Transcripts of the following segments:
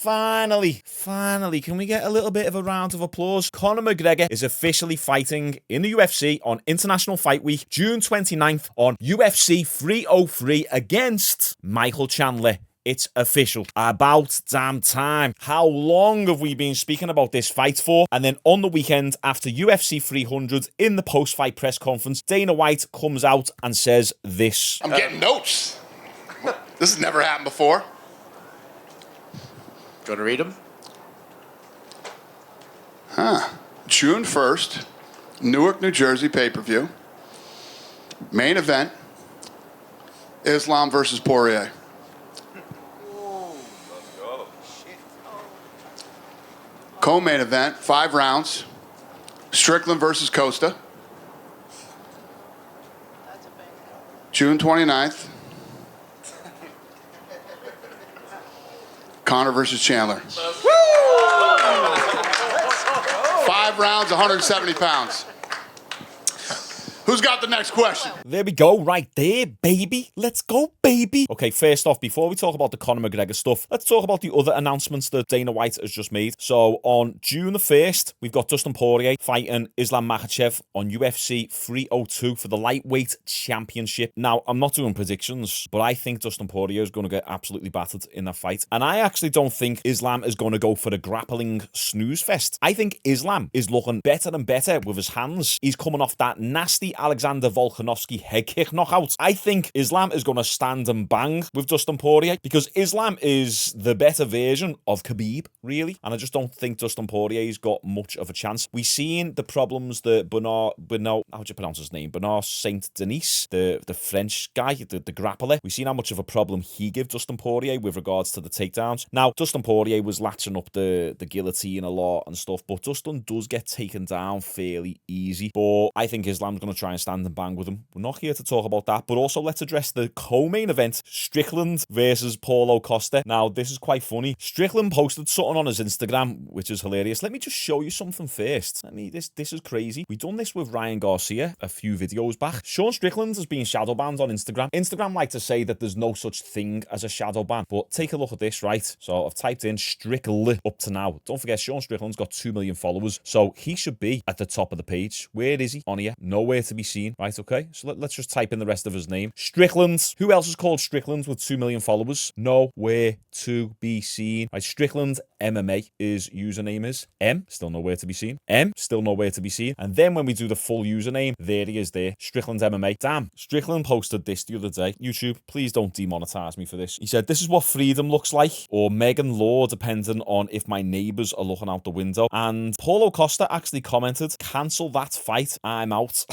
Finally, can we get a little bit of a round of applause? Conor McGregor is officially fighting in the UFC on International Fight Week, June 29th on UFC 303 against Michael Chandler. It's official. About damn time. How long have we been speaking about this fight for? And then on the weekend, after UFC 300, in the post-fight press conference, Dana White comes out and says this. I'm getting notes. This has never happened before. Do you want to read them? June 1st, Newark, New Jersey pay-per-view. Main event, Islam versus Poirier. Co-main event, 5 rounds, Strickland versus Costa. June 29th, Conor versus Chandler. 5 rounds, 170 pounds. Who's got the next question? There we go, right there, baby. Let's go, baby. Okay, first off, before we talk about the Conor McGregor stuff, let's talk about the other announcements that Dana White has just made. So, on June the 1st, we've got Dustin Poirier fighting Islam Makhachev on UFC 302 for the lightweight championship. Now, I'm not doing predictions, but I think Dustin Poirier is going to get absolutely battered in that fight. And I actually don't think Islam is going to go for the grappling snooze fest. I think Islam is looking better and better with his hands. He's coming off that nasty Alexander Volkanovski head kick knockout. I think Islam is going to stand and bang with Dustin Poirier because Islam is the better version of Khabib, really. And I just don't think Dustin Poirier's got much of a chance. We've seen the problems that Bernard, how do you pronounce his name? Bernard Saint Denis, the French guy, the grappler. We've seen how much of a problem he gave Dustin Poirier with regards to the takedowns. Now, Dustin Poirier was latching up the guillotine a lot and stuff, but Dustin does get taken down fairly easy. But I think Islam's going to try and stand and bang with him. We're not here to talk about that, but also let's address the co-main event, Strickland versus Paulo Costa. Now, this is quite funny. Strickland posted something on his Instagram, which is hilarious. Let me just show you something first. This is crazy. We done this with Ryan Garcia a few videos back. Sean Strickland has been shadow banned on Instagram. Instagram like to say that there's no such thing as a shadow ban, but take a look at this, right? So I've typed in Strickland up to now. Don't forget, Sean Strickland's got 2 million followers, so he should be at the top of the page. Where is he? On here. Nowhere to be seen. Right, okay? So let's just type in the rest of his name. Strickland. Who else is called Strickland with 2 million followers? Nowhere to be seen. Right, Strickland MMA his username is. Still nowhere to be seen. Still nowhere to be seen. And then when we do the full username, there he is there. Strickland MMA. Damn. Strickland posted this the other day. YouTube, please don't demonetize me for this. He said, this is what freedom looks like, or Megan Law, depending on if my neighbours are looking out the window. And Paulo Costa actually commented, cancel that fight, I'm out.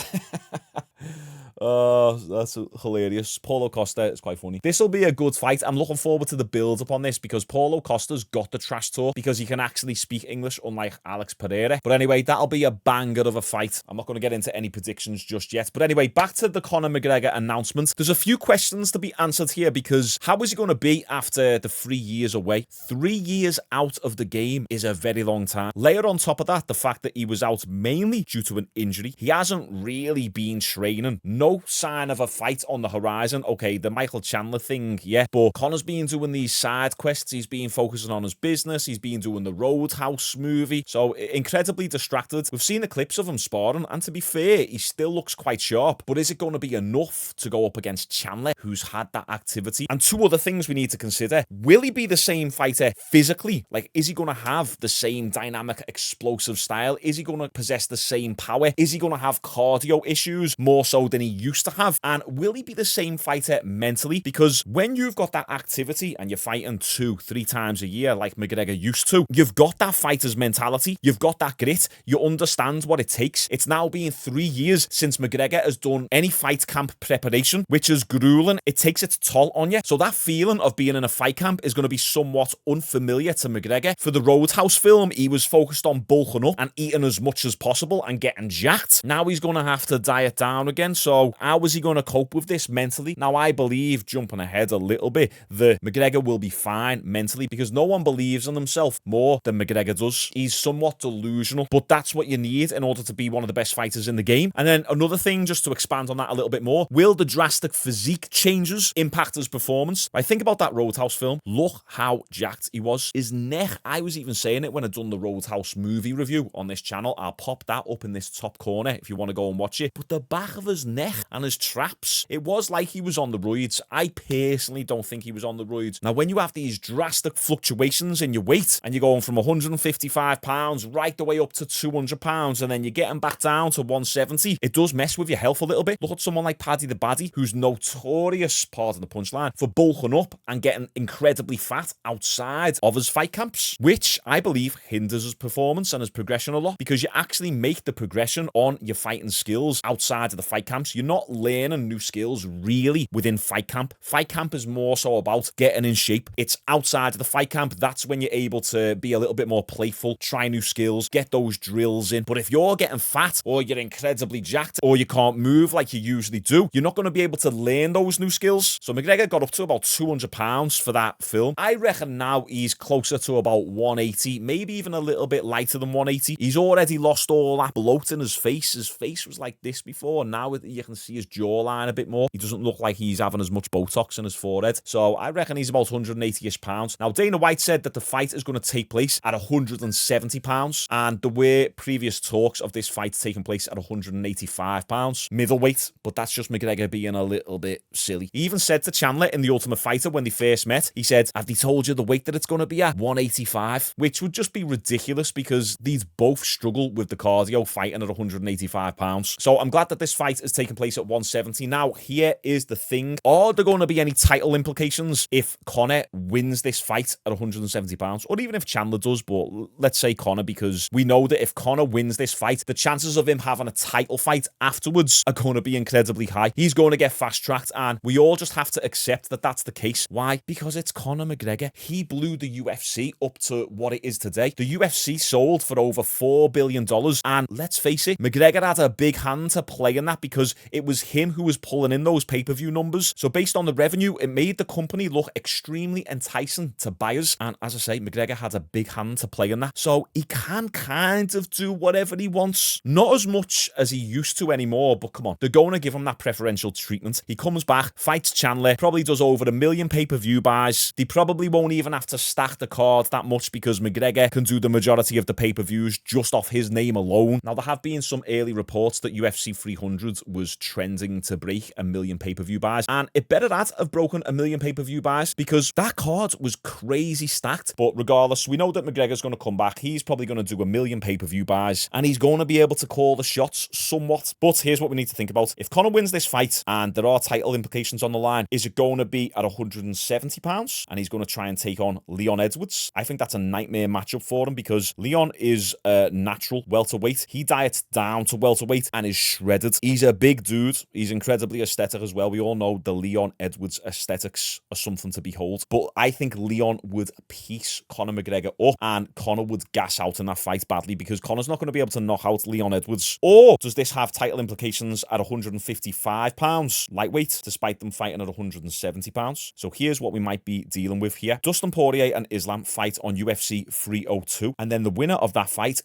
Oh, that's hilarious. Paulo Costa is quite funny. This will be a good fight. I'm looking forward to the build-up on this because Paulo Costa's got the trash talk because he can actually speak English, unlike Alex Pereira. But anyway, that'll be a banger of a fight. I'm not going to get into any predictions just yet. But anyway, back to the Conor McGregor announcement. There's a few questions to be answered here because how is he going to be after the 3 years away? 3 years out of the game is a very long time. Layer on top of that, the fact that he was out mainly due to an injury. He hasn't really been training. No sign of a fight on the horizon. Okay, the Michael Chandler thing, yeah, but Conor's been doing these side quests. He's been focusing on his business. He's been doing the Roadhouse movie. So incredibly distracted. We've seen the clips of him sparring, and to be fair, he still looks quite sharp. But is it going to be enough to go up against Chandler, who's had that activity? And two other things we need to consider. Will he be the same fighter physically? Like, is he going to have the same dynamic, explosive style? Is he going to possess the same power? Is he going to have cardio issues more so than he used to have? And will he be the same fighter mentally? Because when you've got that activity and you're fighting 2-3 times a year like McGregor used to, you've got that fighter's mentality, you've got that grit, you understand what it takes. It's now been 3 years since McGregor has done any fight camp preparation, which is grueling. It takes its toll on you. So that feeling of being in a fight camp is going to be somewhat unfamiliar to McGregor. For the Roadhouse film, he was focused on bulking up and eating as much as possible and getting jacked. Now he's going to have to diet down again. So Now, how is he going to cope with this mentally? Now, I believe, jumping ahead a little bit, that McGregor will be fine mentally because no one believes in himself more than McGregor does. He's somewhat delusional, but that's what you need in order to be one of the best fighters in the game. And then another thing, just to expand on that a little bit more, will the drastic physique changes impact his performance? I think about that Roadhouse film. Look how jacked he was. His neck, I was even saying it when I done the Roadhouse movie review on this channel. I'll pop that up in this top corner if you want to go and watch it. But the back of his neck and his traps, it was like he was on the roids. I personally don't think he was on the roids. Now, when you have these drastic fluctuations in your weight and you're going from 155 pounds right the way up to 200 pounds and then you're getting back down to 170, it does mess with your health a little bit. Look at someone like Paddy the Baddy, who's notorious, pardon the punchline, for bulking up and getting incredibly fat outside of his fight camps, which I believe hinders his performance and his progression a lot because you actually make the progression on your fighting skills outside of the fight camps. You're not learning new skills really within fight camp. Fight camp is more so about getting in shape. It's outside of the fight camp. That's when you're able to be a little bit more playful, try new skills, get those drills in. But if you're getting fat or you're incredibly jacked or you can't move like you usually do, you're not going to be able to learn those new skills. So McGregor got up to about 200 pounds for that film. I reckon now he's closer to about 180, maybe even a little bit lighter than 180. He's already lost all that bloat in his face. His face was like this before, and now you can see his jawline a bit more. He doesn't look like he's having as much Botox in his forehead. So I reckon he's about 180-ish pounds. Now, Dana White said that the fight is going to take place at 170 pounds, and there were previous talks of this fight taking place at 185 pounds, middleweight, but that's just McGregor being a little bit silly. He even said to Chandler in The Ultimate Fighter when they first met, he said, "Have they told you the weight that it's going to be at? 185, which would just be ridiculous because these both struggle with the cardio fighting at 185 pounds. So I'm glad that this fight is taking place at 170. Now, here is the thing. Are there going to be any title implications if Conor wins this fight at 170 pounds? Or even if Chandler does, but let's say Conor, because we know that if Conor wins this fight, the chances of him having a title fight afterwards are going to be incredibly high. He's going to get fast-tracked, and we all just have to accept that that's the case. Why? Because it's Conor McGregor. He blew the UFC up to what it is today. The UFC sold for over $4 billion, and let's face it, McGregor had a big hand to play in that because it was him who was pulling in those pay-per-view numbers. So based on the revenue, it made the company look extremely enticing to buyers, and as I say, McGregor had a big hand to play in that. So he can kind of do whatever he wants. Not as much as he used to anymore, but come on, they're going to give him that preferential treatment. He comes back, fights Chandler, probably does over 1 million pay-per-view buys. They probably won't even have to stack the card that much because McGregor can do the majority of the pay-per-views just off his name alone. Now, there have been some early reports that UFC 300 was trending to break 1 million pay-per-view buys, and it better that have broken 1 million pay-per-view buys because that card was crazy stacked. But regardless, we know that McGregor's going to come back. He's probably going to do 1 million pay-per-view buys, and he's going to be able to call the shots somewhat. But here's what we need to think about. If Conor wins this fight and there are title implications on the line, is it going to be at 170 pounds and he's going to try and take on Leon Edwards? I think that's a nightmare matchup for him because Leon is a natural welterweight. He diets down to welterweight and is shredded. He's a big dude. He's incredibly aesthetic as well. We all know the Leon Edwards aesthetics are something to behold. But I think Leon would piece Conor McGregor up and Conor would gas out in that fight badly because Conor's not going to be able to knock out Leon Edwards. Or does this have title implications at 155 pounds lightweight despite them fighting at 170 pounds? So here's what we might be dealing with here. Dustin Poirier and Islam fight on UFC 302, and then the winner of that fight,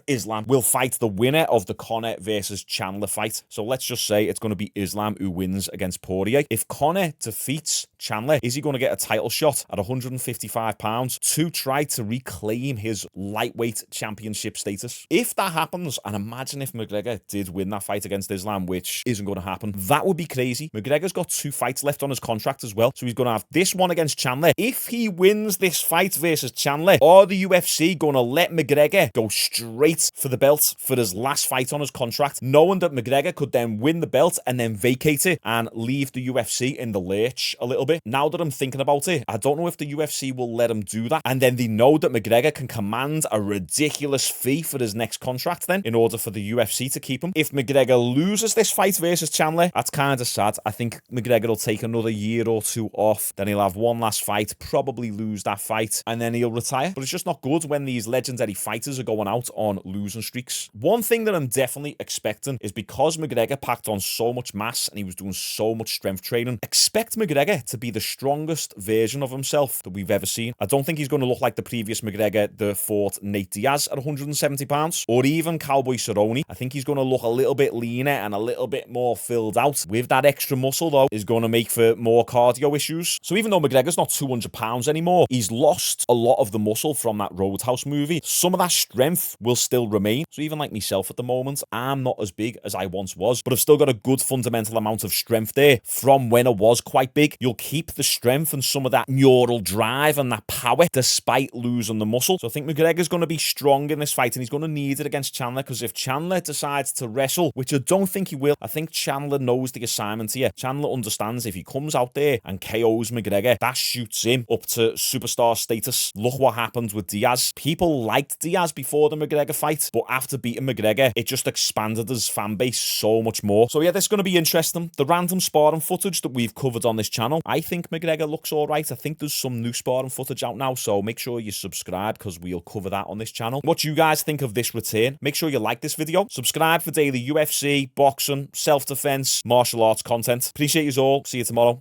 Islam, will fight the winner of the Conor versus Chandler fight. So let's just say it's going to be Islam who wins against Poirier. If Conor defeats Chandler, is he going to get a title shot at 155 pounds to try to reclaim his lightweight championship status? If that happens, and imagine if McGregor did win that fight against Islam, which isn't going to happen, that would be crazy. McGregor's got 2 fights left on his contract as well, so he's going to have this one against Chandler. If he wins this fight versus Chandler, are the UFC going to let McGregor go straight for the belt for his last fight on his contract, knowing that McGregor could then win the belt and then vacate it and leave the UFC in the lurch a little bit? Now that I'm thinking about it, I don't know if the UFC will let him do that, and then they know that McGregor can command a ridiculous fee for his next contract then in order for the UFC to keep him. If McGregor loses this fight versus Chandler, that's kind of sad. I think McGregor will take another year or 2 off, then he'll have one last fight, probably lose that fight, and then he'll retire. But it's just not good when these legendary fighters are going out on losing streaks. One thing that I'm definitely expecting is because McGregor packed on on so much mass and he was doing so much strength training. Expect McGregor to be the strongest version of himself that we've ever seen. I don't think he's going to look like the previous McGregor that fought Nate Diaz at 170 pounds, or even Cowboy Cerrone. I think he's going to look a little bit leaner and a little bit more filled out. With that extra muscle, though, is going to make for more cardio issues. So even though McGregor's not 200 pounds anymore, he's lost a lot of the muscle from that Roadhouse movie. Some of that strength will still remain. So even like myself at the moment, I'm not as big as I once was, but I've still got a good fundamental amount of strength there from when I was quite big. You'll keep the strength and some of that neural drive and that power despite losing the muscle. So I think McGregor's going to be strong in this fight, and he's going to need it against Chandler, because if Chandler decides to wrestle, which I don't think he will, I think Chandler knows the assignment here. Chandler understands if he comes out there and KOs McGregor, that shoots him up to superstar status. Look what happened with Diaz. People liked Diaz before the McGregor fight, but after beating McGregor, it just expanded his fan base so much more. So yeah, this is going to be interesting. The random sparring footage that we've covered on this channel, I think McGregor looks all right. I think there's some new sparring footage out now, so make sure you subscribe because we'll cover that on this channel. What you guys think of this return? Make sure you like this video. Subscribe for daily UFC, boxing, self-defense, martial arts content. Appreciate you all. See you tomorrow.